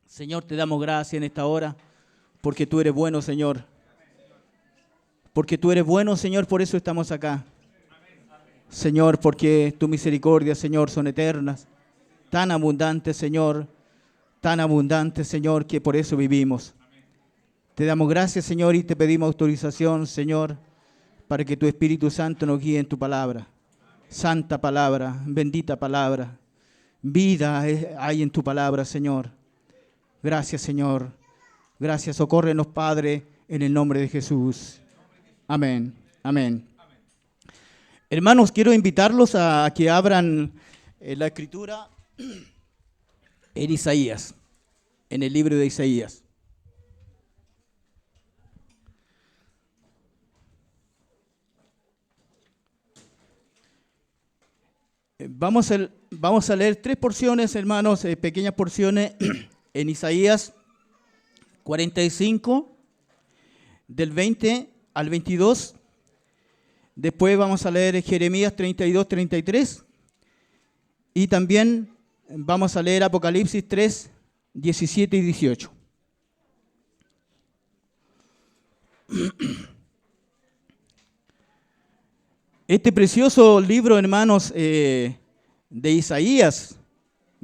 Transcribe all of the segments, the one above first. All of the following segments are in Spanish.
Señor, te damos gracias en esta hora, porque tú eres bueno, Señor. Porque tú eres bueno, Señor, por eso estamos acá. Señor, porque tu misericordia, Señor, son eternas, tan abundantes, Señor, que por eso vivimos. Te damos gracias, Señor, y te pedimos autorización, Señor, para que tu Espíritu Santo nos guíe en tu palabra. Santa palabra, bendita palabra. Vida hay en tu palabra, Señor. Gracias, Señor. Gracias, socórrenos, Padre, en el nombre de Jesús. Amén, amén. Hermanos, quiero invitarlos a que abran la Escritura en Isaías, en el libro de Isaías. Vamos a leer tres porciones, hermanos, pequeñas porciones en Isaías 45, del 20 al 22. Después vamos a leer Jeremías 32, 33. Y también vamos a leer Apocalipsis 3, 17 y 18. Este precioso libro, hermanos, de Isaías,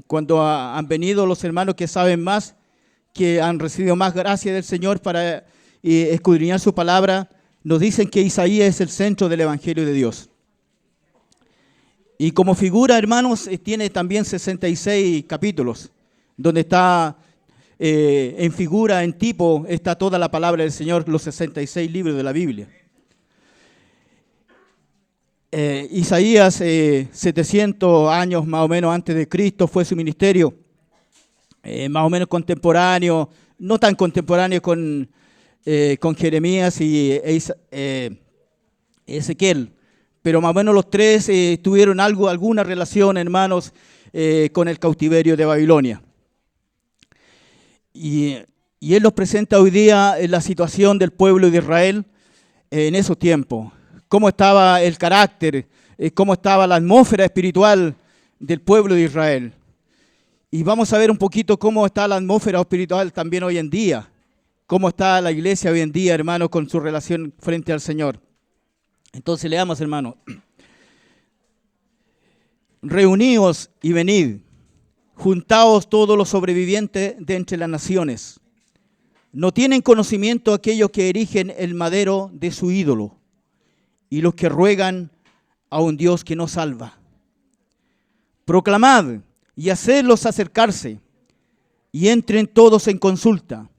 cuando han venido los hermanos que saben más, que han recibido más gracia del Señor para escudriñar su palabra, nos dicen que Isaías es el centro del Evangelio de Dios. Y como figura, hermanos, tiene también 66 capítulos, donde está en figura, en tipo, está toda la palabra del Señor, los 66 libros de la Biblia. Isaías, 700 años más o menos antes de Cristo, fue su ministerio, más o menos contemporáneo, no tan contemporáneo con Jeremías y Ezequiel, pero más o menos los tres tuvieron alguna relación, hermanos, con el cautiverio de Babilonia. Y él nos presenta hoy día la situación del pueblo de Israel en esos tiempos. Cómo estaba el carácter, cómo estaba la atmósfera espiritual del pueblo de Israel. Y vamos a ver un poquito cómo está la atmósfera espiritual también hoy en día. Cómo está la iglesia hoy en día, hermano, con su relación frente al Señor. Entonces leamos, hermano. Reuníos y venid, juntaos todos los sobrevivientes de entre las naciones. No tienen conocimiento aquellos que erigen el madero de su ídolo, y los que ruegan a un Dios que no salva. Proclamad y hacedlos acercarse, y entren todos en consulta.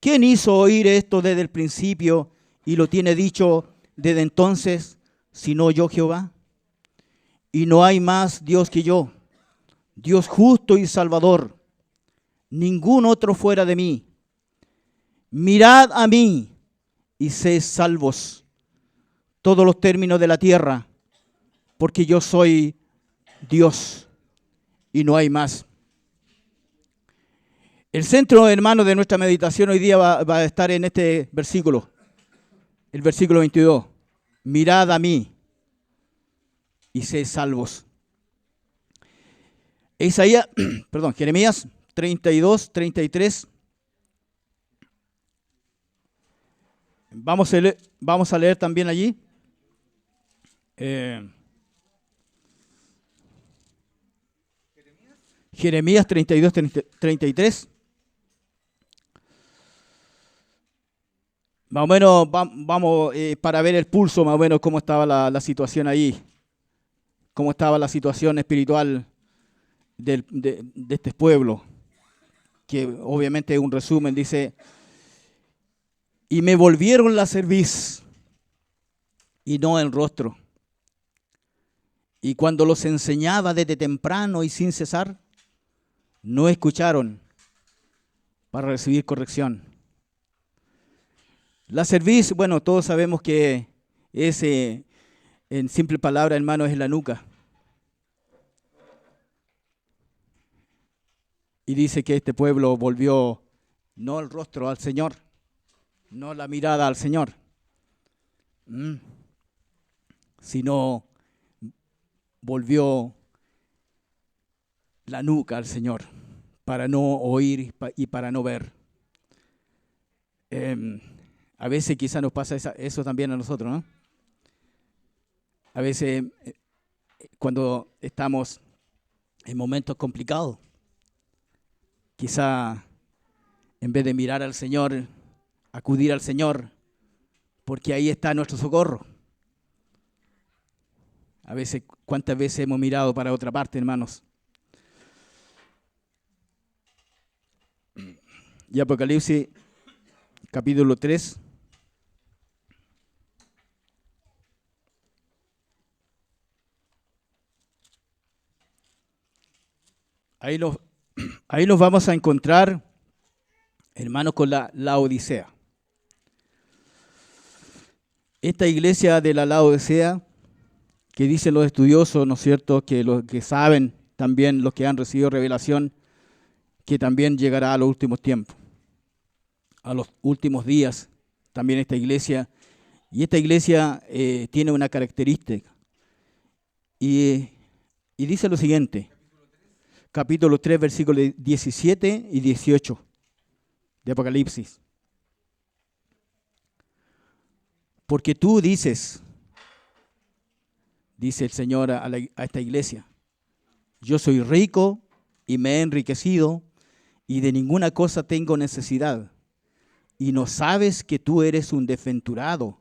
¿Quién hizo oír esto desde el principio y lo tiene dicho desde entonces, sino yo Jehová? Y no hay más Dios que yo, Dios justo y salvador, ningún otro fuera de mí. Mirad a mí y sed salvos todos los términos de la tierra, porque yo soy Dios y no hay más. El centro, hermano, de nuestra meditación hoy día va a estar en este versículo, el versículo 22. Mirad a mí y sed salvos. Jeremías 32, 33. Vamos a leer también allí. Jeremías 32, 33. Más o menos vamos para ver el pulso, más o menos cómo estaba la situación ahí, cómo estaba la situación espiritual de este pueblo, que obviamente es un resumen, dice: y me volvieron la cerviz y no el rostro. Y cuando los enseñaba desde temprano y sin cesar, no escucharon para recibir corrección. La cerviz, bueno, todos sabemos que es, en simple palabra, hermano, es la nuca. Y dice que este pueblo volvió no el rostro al Señor, no la mirada al Señor, sino volvió la nuca al Señor para no oír y para no ver. A veces quizás nos pasa eso también a nosotros, ¿no? A veces cuando estamos en momentos complicados, quizá en vez de mirar al Señor, acudir al Señor, porque ahí está nuestro socorro. A veces, ¿cuántas veces hemos mirado para otra parte, hermanos? Y Apocalipsis, capítulo 3. Ahí nos vamos a encontrar, hermanos, con la Odisea. Esta iglesia de la Laodicea, que dicen los estudiosos, ¿no es cierto?, que los que saben, también los que han recibido revelación, que también llegará a los últimos tiempos, a los últimos días, también esta iglesia. Y esta iglesia tiene una característica. Y dice lo siguiente, capítulo 3, versículos 17 y 18 de Apocalipsis. Porque tú dices, dice el Señor a esta iglesia, yo soy rico y me he enriquecido y de ninguna cosa tengo necesidad. Y no sabes que tú eres un desventurado,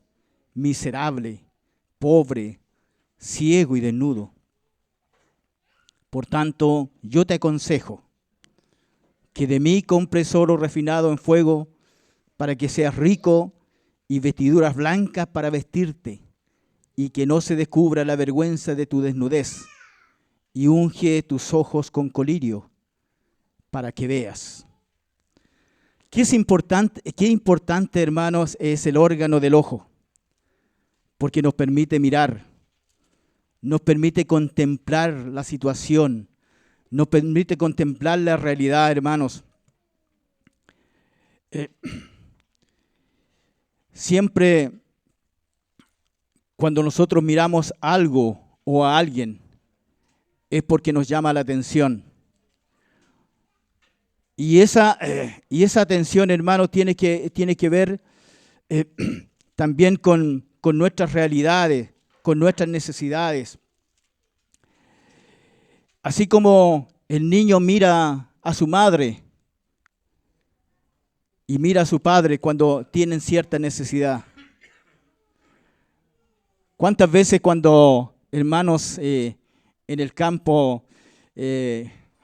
miserable, pobre, ciego y desnudo. Por tanto, yo te aconsejo que de mí compres oro refinado en fuego para que seas rico y vestiduras blancas para vestirte y que no se descubra la vergüenza de tu desnudez y unge tus ojos con colirio para que veas. Qué importante, hermanos, es el órgano del ojo, porque nos permite mirar, nos permite contemplar la situación, nos permite contemplar la realidad, hermanos. Siempre cuando nosotros miramos algo o a alguien, es porque nos llama la atención. Y esa atención, hermano, tiene que ver también con nuestras realidades, con nuestras necesidades. Así como el niño mira a su madre y mira a su padre cuando tienen cierta necesidad. ¿Cuántas veces cuando, hermanos, en el campo,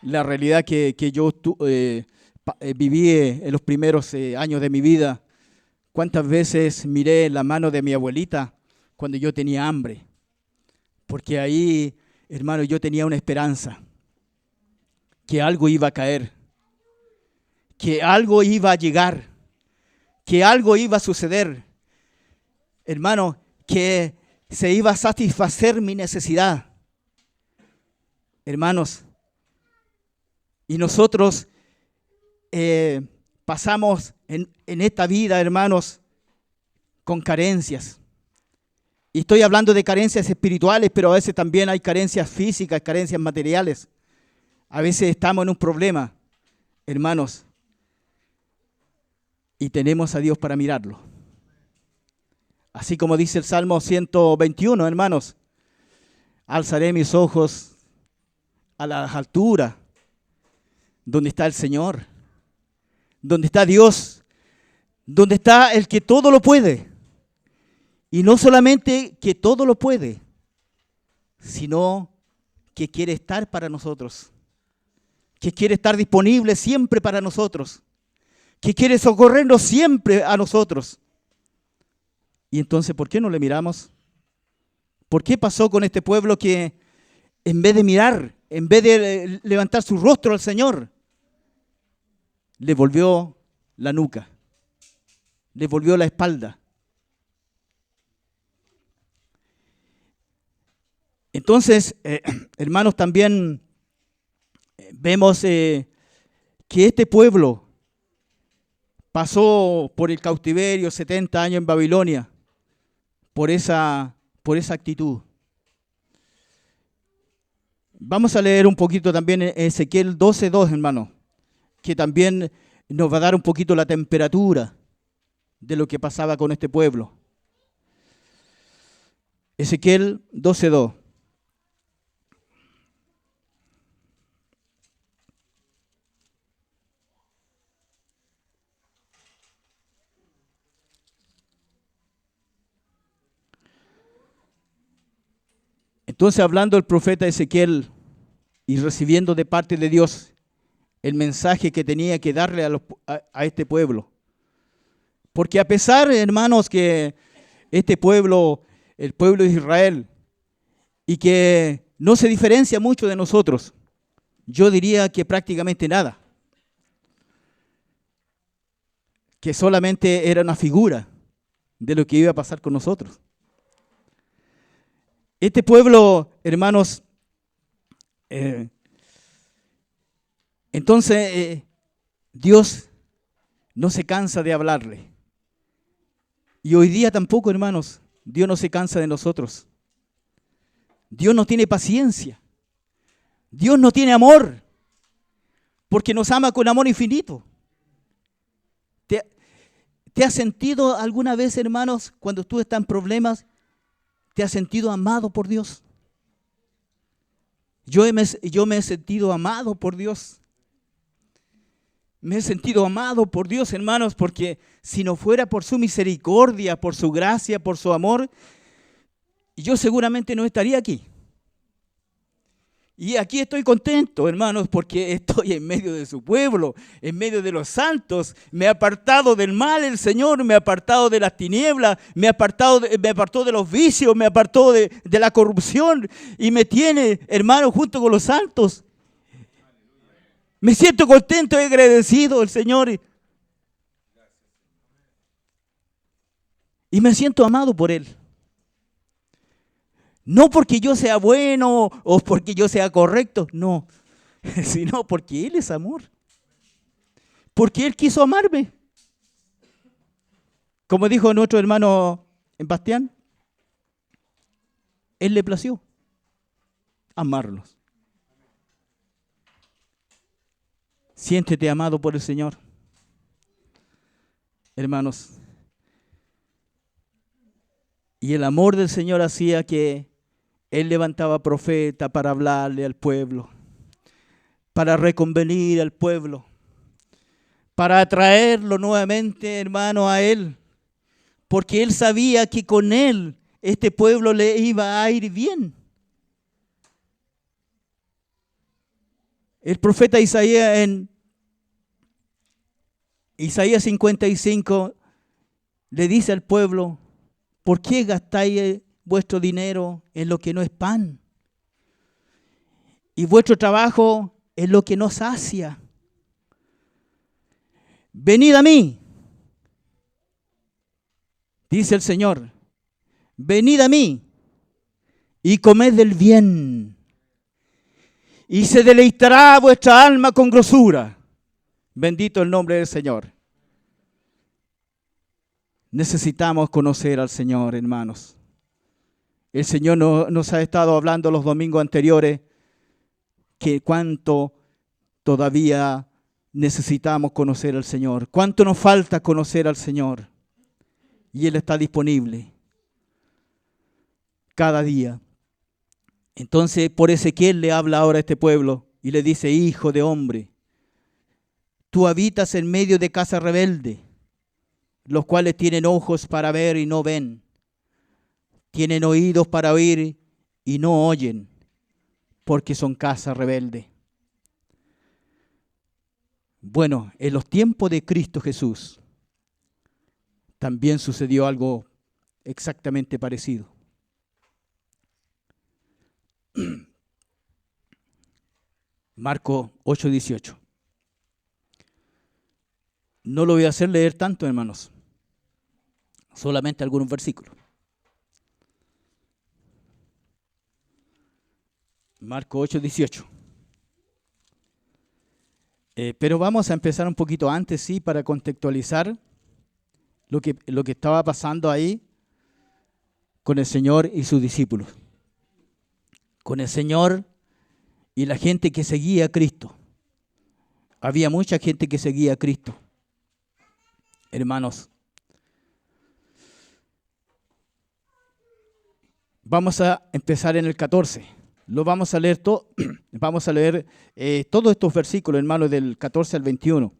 la realidad que yo viví en los primeros años de mi vida, cuántas veces miré la mano de mi abuelita cuando yo tenía hambre? Porque ahí, hermano, yo tenía una esperanza, que algo iba a caer, que algo iba a llegar, que algo iba a suceder, hermano, que se iba a satisfacer mi necesidad. Hermanos, y nosotros pasamos en esta vida, hermanos, con carencias. Y estoy hablando de carencias espirituales, pero a veces también hay carencias físicas, carencias materiales. A veces estamos en un problema, hermanos, y tenemos a Dios para mirarlo. Así como dice el Salmo 121, hermanos, alzaré mis ojos a las alturas, donde está el Señor, donde está Dios, donde está el que todo lo puede. Y no solamente que todo lo puede, sino que quiere estar para nosotros, que quiere estar disponible siempre para nosotros, que quiere socorrernos siempre a nosotros. Y entonces, ¿por qué no le miramos? ¿Por qué pasó con este pueblo que en vez de mirar, en vez de levantar su rostro al Señor, le volvió la nuca, le volvió la espalda? Entonces, hermanos, también vemos que este pueblo pasó por el cautiverio 70 años en Babilonia por esa actitud. Vamos a leer un poquito también en Ezequiel 12:2, hermano. que también nos va a dar un poquito la temperatura de lo que pasaba con este pueblo. Ezequiel 12:2. Entonces, hablando el profeta Ezequiel y recibiendo de parte de Dios el mensaje que tenía que darle a este pueblo. Porque a pesar, hermanos, que este pueblo, el pueblo de Israel, y que no se diferencia mucho de nosotros, yo diría que prácticamente nada, que solamente era una figura de lo que iba a pasar con nosotros. Este pueblo, hermanos, entonces Dios no se cansa de hablarle. Y hoy día tampoco, hermanos, Dios no se cansa de nosotros. Dios no tiene paciencia. Dios no tiene amor, porque nos ama con amor infinito. ¿Te has sentido alguna vez, hermanos, cuando tú estás en problemas, te has sentido amado por Dios? Yo me he sentido amado por Dios. Me he sentido amado por Dios, hermanos, porque si no fuera por su misericordia, por su gracia, por su amor, yo seguramente no estaría aquí. Y aquí estoy contento, hermanos, porque estoy en medio de su pueblo, en medio de los santos. Me ha apartado del mal el Señor, me ha apartado de las tinieblas, me apartó de los vicios, me apartó de la corrupción y me tiene, hermanos, junto con los santos. Me siento contento y agradecido al Señor. Y me siento amado por Él. No porque yo sea bueno o porque yo sea correcto, no, sino porque Él es amor. Porque Él quiso amarme. Como dijo nuestro hermano Bastián, Él le plació amarnos. Siéntete amado por el Señor. Hermanos, y el amor del Señor hacía que Él levantaba profeta para hablarle al pueblo, para reconvenir al pueblo, para atraerlo nuevamente, hermano, a Él, porque Él sabía que con Él este pueblo le iba a ir bien. El profeta Isaías en Isaías 55 le dice al pueblo: ¿por qué gastáis vuestro dinero en lo que no es pan? Y vuestro trabajo en lo que no sacia. Venid a mí, dice el Señor. Venid a mí y comed del bien. Y se deleitará vuestra alma con grosura. Bendito el nombre del Señor. Necesitamos conocer al Señor, hermanos. El Señor nos ha estado hablando los domingos anteriores que cuánto todavía necesitamos conocer al Señor. Cuánto nos falta conocer al Señor. Y Él está disponible cada día. Entonces, por Ezequiel le habla ahora a este pueblo y le dice: hijo de hombre, tú habitas en medio de casa rebelde, los cuales tienen ojos para ver y no ven, tienen oídos para oír y no oyen, porque son casa rebelde. Bueno, en los tiempos de Cristo Jesús también sucedió algo exactamente parecido. Marcos 8:18. No lo voy a hacer leer tanto, hermanos. Solamente algunos versículos. Marcos 8:18. Pero vamos a empezar un poquito antes, sí, para contextualizar lo que estaba pasando ahí con el Señor y sus discípulos. Con el Señor y la gente que seguía a Cristo. Había mucha gente que seguía a Cristo. Hermanos, vamos a empezar en el 14. Lo vamos a leer todo. Vamos a leer todos estos versículos, hermanos, del 14 al 21.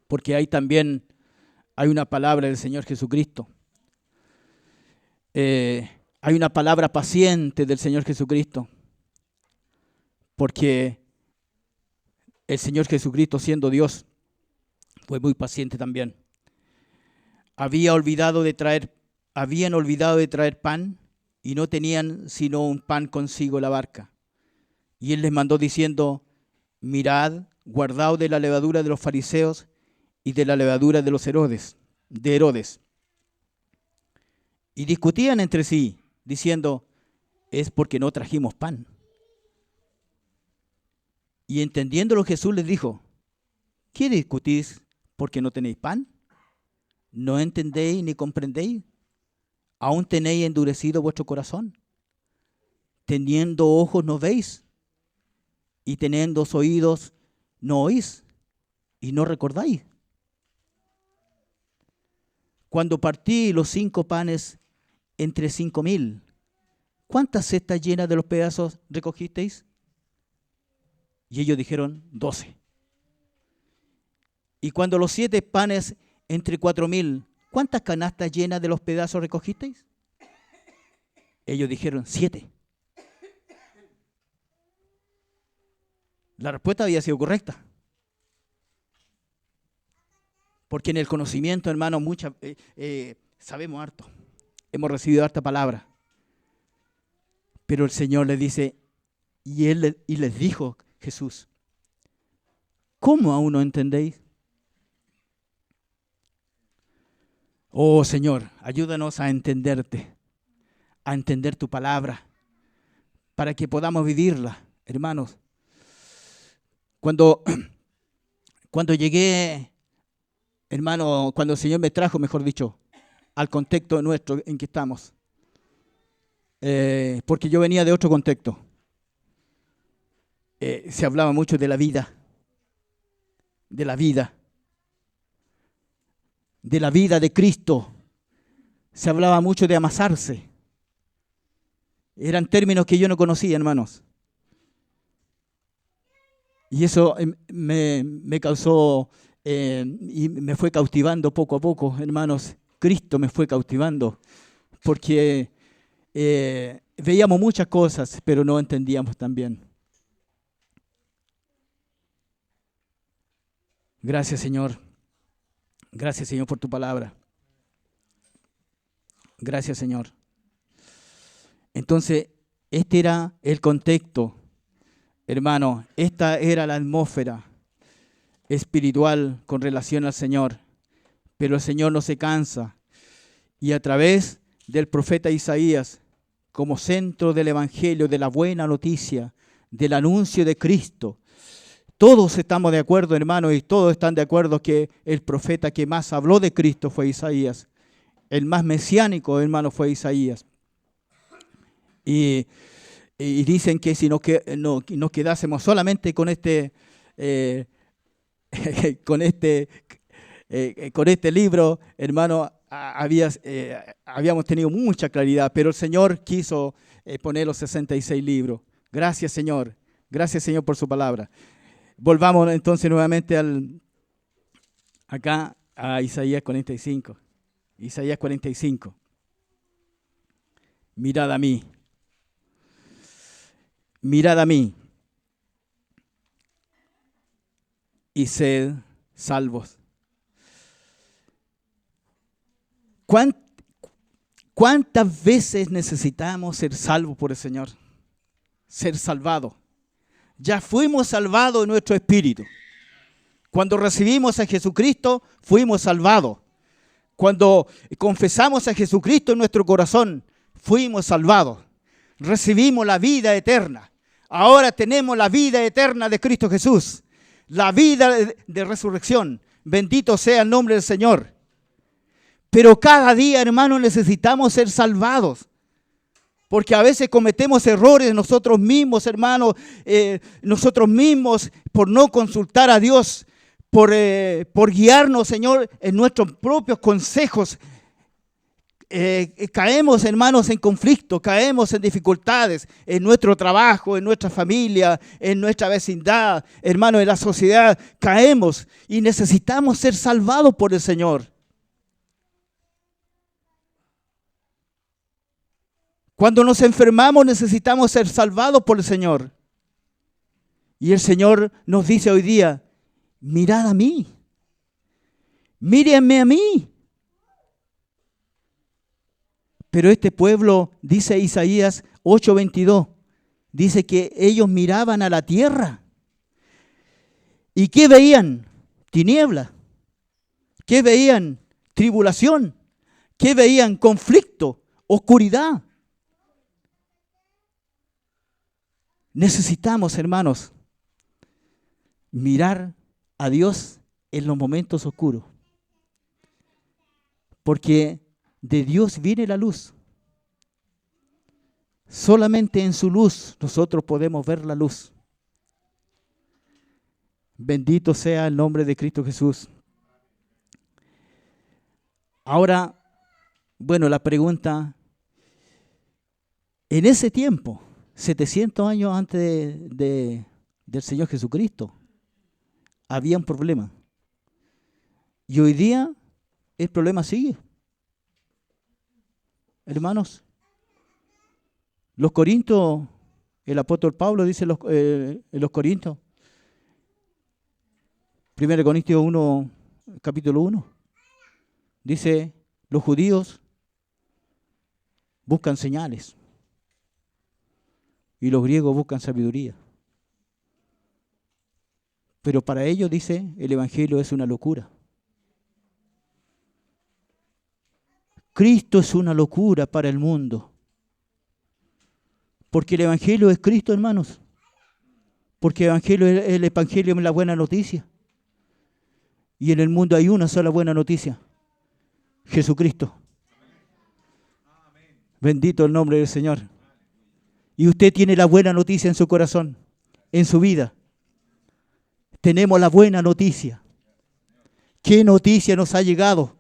Porque ahí también hay una palabra del Señor Jesucristo. Hay una palabra paciente del Señor Jesucristo. Porque el Señor Jesucristo, siendo Dios, fue muy paciente también. Habían olvidado de traer pan y no tenían sino un pan consigo en la barca. Y Él les mandó diciendo: mirad, guardaos de la levadura de los fariseos y de la levadura de los Herodes. Y discutían entre sí, diciendo: es porque no trajimos pan. Y entendiéndolo, Jesús les dijo: ¿qué discutís porque no tenéis pan? ¿No entendéis ni comprendéis? ¿Aún tenéis endurecido vuestro corazón? Teniendo ojos no veis, y teniendo oídos no oís, y no recordáis. Cuando partí los 5 panes entre 5,000, ¿cuántas cestas llenas de los pedazos recogisteis? Y ellos dijeron: 12. Y cuando los 7 panes entre 4,000, ¿cuántas canastas llenas de los pedazos recogisteis? Ellos dijeron: 7. La respuesta había sido correcta. Porque en el conocimiento, hermano, sabemos harto. Hemos recibido harta palabra. Pero el Señor les dice, y les dijo Jesús: ¿cómo aún no entendéis? Oh Señor, ayúdanos a entenderte, a entender tu palabra, para que podamos vivirla, hermanos. Cuando llegué, hermano, cuando el Señor me trajo, mejor dicho, al contexto nuestro en que estamos, porque yo venía de otro contexto, se hablaba mucho de la vida, de Cristo. Se hablaba mucho de amasarse. Eran términos que yo no conocía, hermanos. Y eso me causó y me fue cautivando poco a poco, hermanos. Cristo me fue cautivando porque veíamos muchas cosas, pero no entendíamos también. Gracias, Señor. Gracias, Señor, por tu palabra. Gracias, Señor. Entonces, este era el contexto, hermano. Esta era la atmósfera espiritual con relación al Señor. Pero el Señor no se cansa. Y a través del profeta Isaías, como centro del evangelio, de la buena noticia, del anuncio de Cristo, todos estamos de acuerdo, hermanos, y todos están de acuerdo que el profeta que más habló de Cristo fue Isaías. El más mesiánico, hermano, fue Isaías. Y dicen que si nos quedásemos solamente con este libro, hermano, habíamos tenido mucha claridad, pero el Señor quiso poner los 66 libros. Gracias, Señor. Gracias, Señor, por su palabra. Volvamos entonces nuevamente acá a Isaías 45. Isaías 45. Mirad a mí. Mirad a mí y sed salvos. ¿Cuántas veces necesitamos ser salvos por el Señor? Ser salvados. Ya fuimos salvados en nuestro espíritu. Cuando recibimos a Jesucristo, fuimos salvados. Cuando confesamos a Jesucristo en nuestro corazón, fuimos salvados. Recibimos la vida eterna. Ahora tenemos la vida eterna de Cristo Jesús. La vida de resurrección. Bendito sea el nombre del Señor. Pero cada día, hermano, necesitamos ser salvados. Porque a veces cometemos errores nosotros mismos, hermanos, nosotros mismos por no consultar a Dios, por guiarnos, Señor, en nuestros propios consejos. Caemos, hermanos, en conflicto, caemos en dificultades en nuestro trabajo, en nuestra familia, en nuestra vecindad, hermanos, en la sociedad. Caemos y necesitamos ser salvados por el Señor. Cuando nos enfermamos necesitamos ser salvados por el Señor. Y el Señor nos dice hoy día, mirad a mí, mírenme a mí. Pero este pueblo, dice Isaías 8:22, dice que ellos miraban a la tierra. ¿Y qué veían? Tiniebla. ¿Qué veían? Tribulación. ¿Qué veían? Conflicto, oscuridad. Necesitamos, hermanos, mirar a Dios en los momentos oscuros. Porque de Dios viene la luz. Solamente en su luz nosotros podemos ver la luz. Bendito sea el nombre de Cristo Jesús. Ahora, bueno, la pregunta, en ese tiempo, 700 años antes del Señor Jesucristo, había un problema. Y hoy día el problema sigue. Hermanos, los Corintios, el apóstol Pablo dice en los Corintios, 1 Corintios 1, capítulo 1, dice, los judíos buscan señales y los griegos buscan sabiduría. Pero para ellos, dice, el evangelio es una locura. Cristo es una locura para el mundo. Porque el evangelio es Cristo, hermanos. Porque el evangelio es la buena noticia. Y en el mundo hay una sola buena noticia. Jesucristo. Bendito el nombre del Señor. Y usted tiene la buena noticia en su corazón, en su vida. Tenemos la buena noticia. ¿Qué noticia nos ha llegado?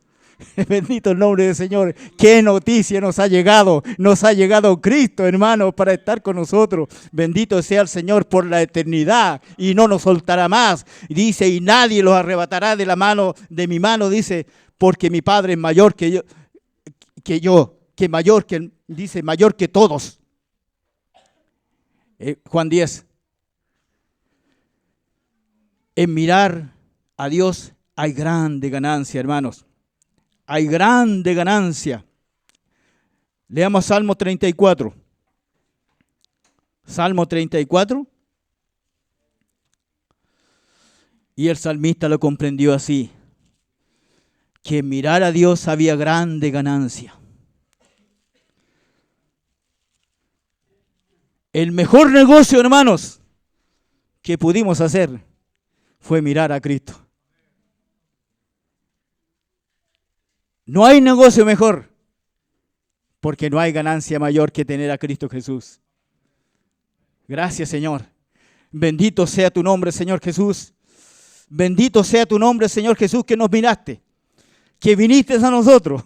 Bendito el nombre del Señor. ¿Qué noticia nos ha llegado? Nos ha llegado Cristo, hermano, para estar con nosotros. Bendito sea el Señor por la eternidad y no nos soltará más. Dice, y nadie los arrebatará de mi mano, dice, porque mi Padre es mayor dice, mayor que todos. Juan 10. En mirar a Dios hay grande ganancia, hermanos. Hay grande ganancia. Leamos Salmo 34. Salmo 34. Y el salmista lo comprendió así, que en mirar a Dios había grande ganancia. El mejor negocio, hermanos, que pudimos hacer fue mirar a Cristo. No hay negocio mejor, porque no hay ganancia mayor que tener a Cristo Jesús. Gracias, Señor. Bendito sea tu nombre, Señor Jesús. Bendito sea tu nombre, Señor Jesús, que nos miraste, que viniste a nosotros.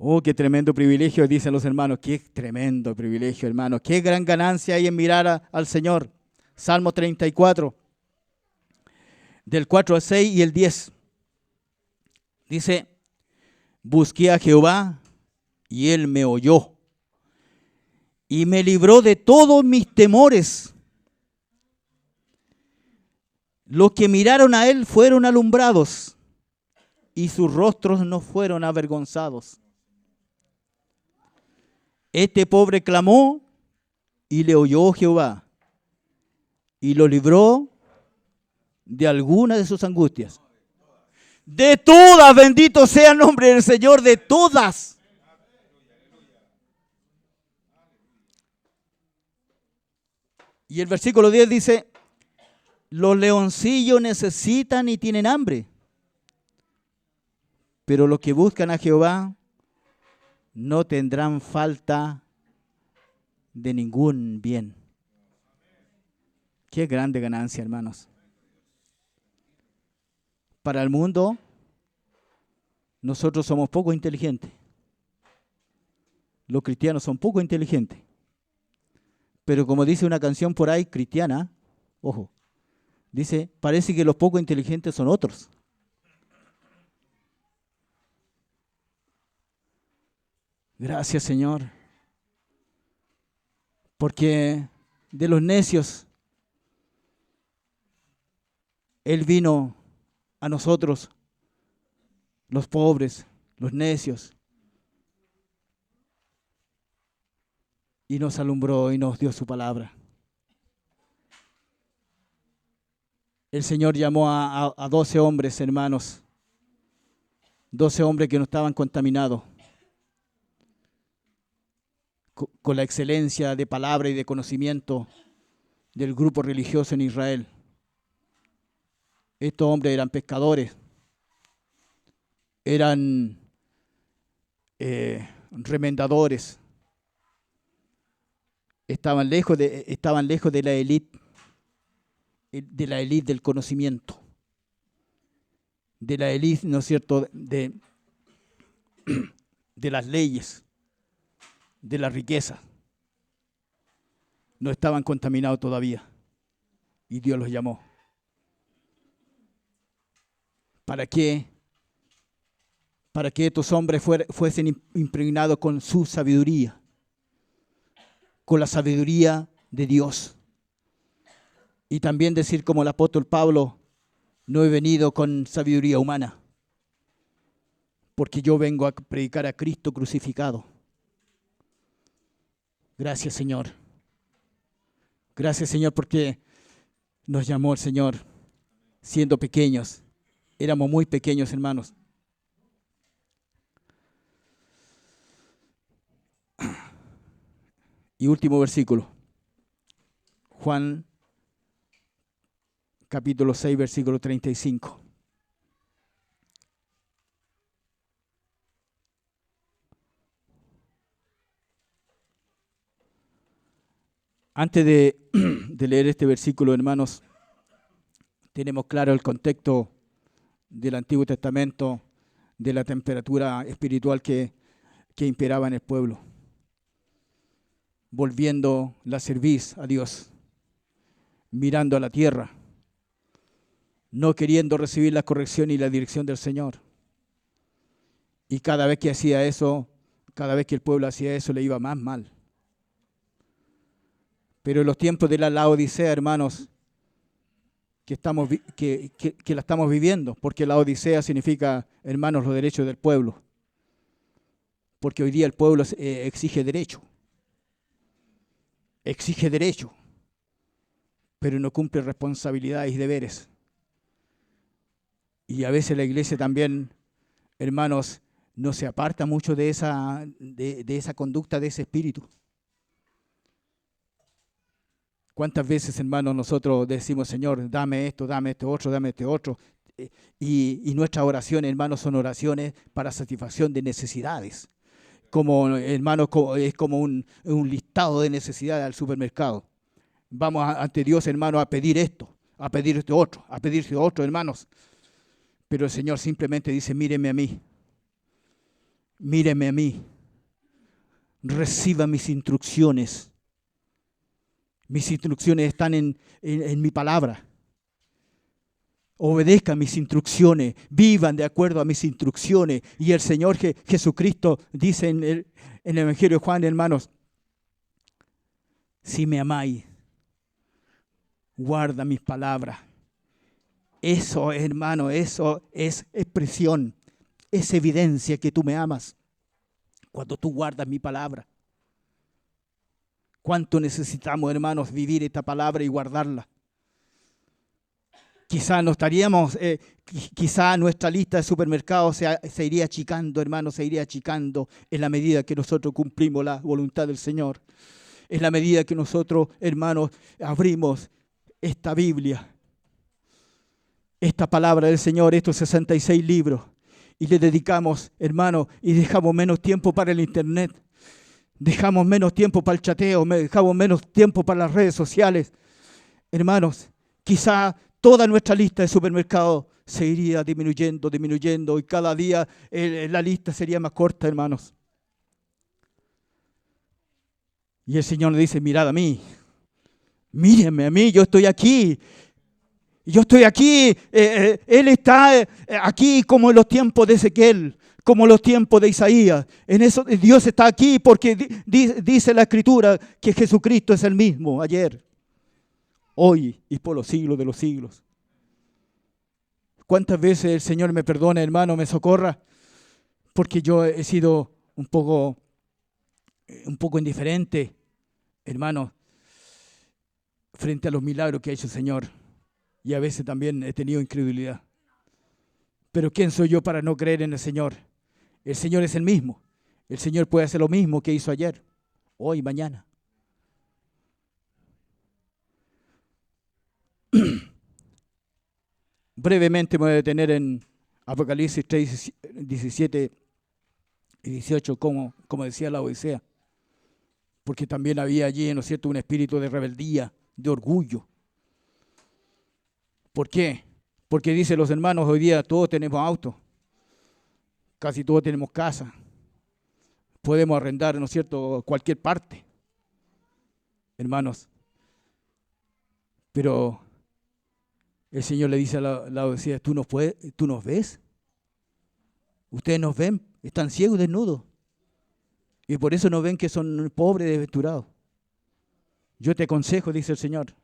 Oh, qué tremendo privilegio, dicen los hermanos. Qué tremendo privilegio, hermanos. Qué gran ganancia hay en mirar al Señor. Salmo 34, del 4 al 6 y el 10. Dice, busqué a Jehová y Él me oyó y me libró de todos mis temores. Los que miraron a Él fueron alumbrados y sus rostros no fueron avergonzados. Este pobre clamó y le oyó Jehová y lo libró de alguna de sus angustias. De todas, bendito sea el nombre del Señor, de todas. Y el versículo 10 dice, los leoncillos necesitan y tienen hambre, pero los que buscan a Jehová no tendrán falta de ningún bien. Qué grande ganancia, hermanos. Para el mundo, nosotros somos poco inteligentes. Los cristianos son poco inteligentes. Pero como dice una canción por ahí cristiana, ojo, dice, parece que los poco inteligentes son otros. Gracias, Señor. Porque de los necios, Él vino a nosotros, los pobres, los necios, y nos alumbró y nos dio su palabra. El Señor llamó a 12 hombres, hermanos, 12 hombres que no estaban contaminados, con la excelencia de palabra y de conocimiento del grupo religioso en Israel. Estos hombres eran pescadores, eran remendadores, estaban lejos de la élite del conocimiento, de la élite, ¿no es cierto?, de las leyes, de la riqueza. No estaban contaminados todavía y Dios los llamó. ¿Para qué? Para que estos hombres fuesen impregnados con su sabiduría, con la sabiduría de Dios. Y también decir como el apóstol Pablo, no he venido con sabiduría humana, porque yo vengo a predicar a Cristo crucificado. Gracias, Señor. Gracias, Señor, porque nos llamó el Señor siendo pequeños. Éramos muy pequeños, hermanos. Y último versículo. Juan capítulo 6, versículo 35. Antes de leer este versículo, hermanos, tenemos claro el contexto del Antiguo Testamento, de la temperatura espiritual que imperaba en el pueblo, volviendo la cerviz a Dios, mirando a la tierra, no queriendo recibir la corrección y la dirección del Señor. Y cada vez que hacía eso, cada vez que el pueblo hacía eso, le iba más mal. Pero en los tiempos de la Laodicea, hermanos, que la estamos viviendo, porque la Odisea significa, hermanos, los derechos del pueblo. Porque hoy día el pueblo exige derecho, pero no cumple responsabilidades y deberes. Y a veces la iglesia también, hermanos, no se aparta mucho de esa conducta, de ese espíritu. ¿Cuántas veces, hermanos, nosotros decimos, Señor, dame esto otro, dame este otro? Y nuestras oraciones, hermanos, son oraciones para satisfacción de necesidades. Como, hermanos, es como un listado de necesidades al supermercado. Vamos ante Dios, hermanos, a pedir esto, a pedir este otro, a pedir este otro, hermanos. Pero el Señor simplemente dice, míreme a mí. Míreme a mí. Reciba mis instrucciones. Mis instrucciones están en mi palabra. Obedezcan mis instrucciones, vivan de acuerdo a mis instrucciones. Y el Señor Jesucristo dice en el Evangelio de Juan, hermanos, si me amáis, guarda mis palabras. Eso, hermano, eso es expresión, es evidencia que tú me amas. Cuando tú guardas mi palabra. ¿Cuánto necesitamos, hermanos, vivir esta palabra y guardarla? Quizá no estaríamos, quizá nuestra lista de supermercados se iría achicando, hermanos, se iría achicando en la medida que nosotros cumplimos la voluntad del Señor. En la medida que nosotros, hermanos, abrimos esta Biblia, esta palabra del Señor, estos 66 libros, y le dedicamos, hermano, y dejamos menos tiempo para el internet, dejamos menos tiempo para el chateo, dejamos menos tiempo para las redes sociales, hermanos, quizá toda nuestra lista de supermercados se iría disminuyendo y cada día la lista sería más corta, hermanos. Y el Señor le dice, mirad a mí, mírenme a mí, yo estoy aquí. Yo estoy aquí, Él está aquí como en los tiempos de Ezequiel, como en los tiempos de Isaías. En eso Dios está aquí porque dice la Escritura que Jesucristo es el mismo ayer, hoy y por los siglos de los siglos. ¿Cuántas veces el Señor me perdone, hermano, me socorra? Porque yo he sido un poco indiferente, hermano, frente a los milagros que ha hecho el Señor. Y a veces también he tenido incredulidad. Pero ¿quién soy yo para no creer en el Señor? El Señor es el mismo. El Señor puede hacer lo mismo que hizo ayer, hoy, mañana. Brevemente me voy a detener en Apocalipsis 3, 17 y 18, como decía la Odisea. Porque también había allí, ¿no es cierto?, un espíritu de rebeldía, de orgullo. ¿Por qué? Porque dicen los hermanos, hoy día todos tenemos auto, casi todos tenemos casa, podemos arrendar, ¿no es cierto?, cualquier parte, hermanos. Pero el Señor le dice a la Odisea, ¿tú nos ves? ¿Ustedes nos ven? Están ciegos y desnudos. Y por eso no ven que son pobres y desventurados. Yo te aconsejo, dice el Señor,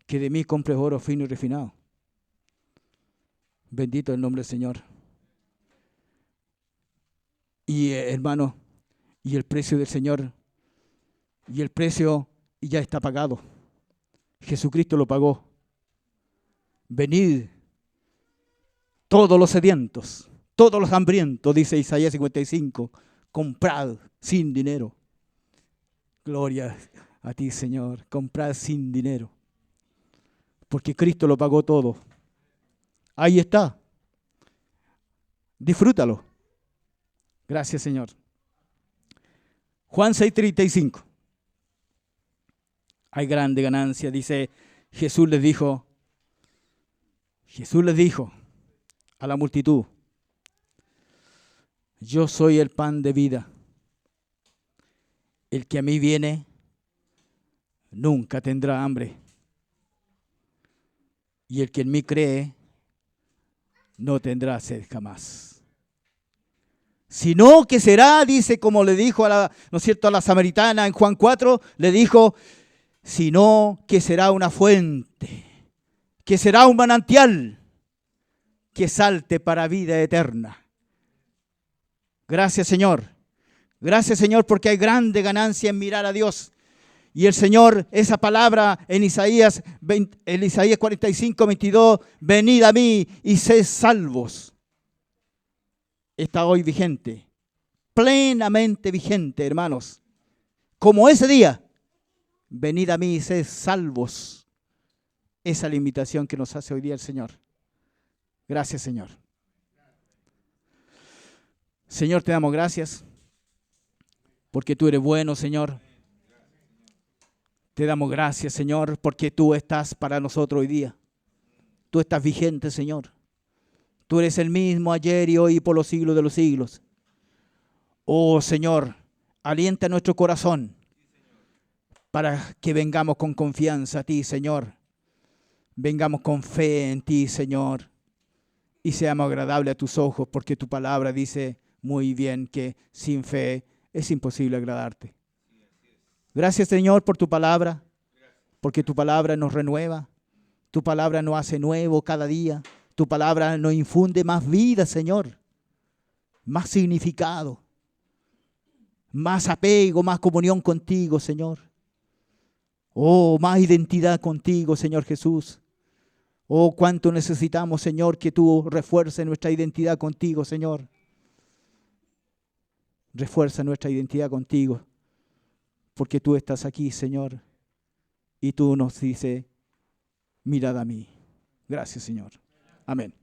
que de mí compres oro fino y refinado. Bendito el nombre del Señor. Y hermano, y el precio del Señor, y el precio ya está pagado. Jesucristo lo pagó. Venid todos los sedientos, todos los hambrientos, dice Isaías 55, comprad sin dinero. Gloria a ti, Señor, comprad sin dinero. Porque Cristo lo pagó todo. Ahí está. Disfrútalo. Gracias, Señor. Juan 6:35. Hay grande ganancia, dice, Jesús les dijo a la multitud, yo soy el pan de vida. El que a mí viene nunca tendrá hambre. Y el que en mí cree no tendrá sed jamás. Sino que será, dice, como le dijo ¿no es cierto?, a la samaritana en Juan 4, le dijo, sino que será una fuente, que será un manantial, que salte para vida eterna. Gracias, Señor. Gracias, Señor, porque hay grande ganancia en mirar a Dios. Y el Señor, esa palabra en Isaías 45, 22, venid a mí y sed salvos. Está hoy vigente, plenamente vigente, hermanos. Como ese día, venid a mí y sed salvos. Esa es la invitación que nos hace hoy día el Señor. Gracias, Señor. Señor, te damos gracias porque tú eres bueno, Señor. Te damos gracias, Señor, porque tú estás para nosotros hoy día. Tú estás vigente, Señor. Tú eres el mismo ayer y hoy y por los siglos de los siglos. Oh, Señor, alienta nuestro corazón para que vengamos con confianza a ti, Señor. Vengamos con fe en ti, Señor. Y seamos agradables a tus ojos, porque tu palabra dice muy bien que sin fe es imposible agradarte. Gracias, Señor, por tu palabra, porque tu palabra nos renueva, tu palabra nos hace nuevo cada día, tu palabra nos infunde más vida, Señor, más significado, más apego, más comunión contigo, Señor. Oh, más identidad contigo, Señor Jesús. Oh, cuánto necesitamos, Señor, que tú refuerces nuestra identidad contigo, Señor. Refuerza nuestra identidad contigo. Porque tú estás aquí, Señor, y tú nos dices, mirad a mí. Gracias, Señor. Amén.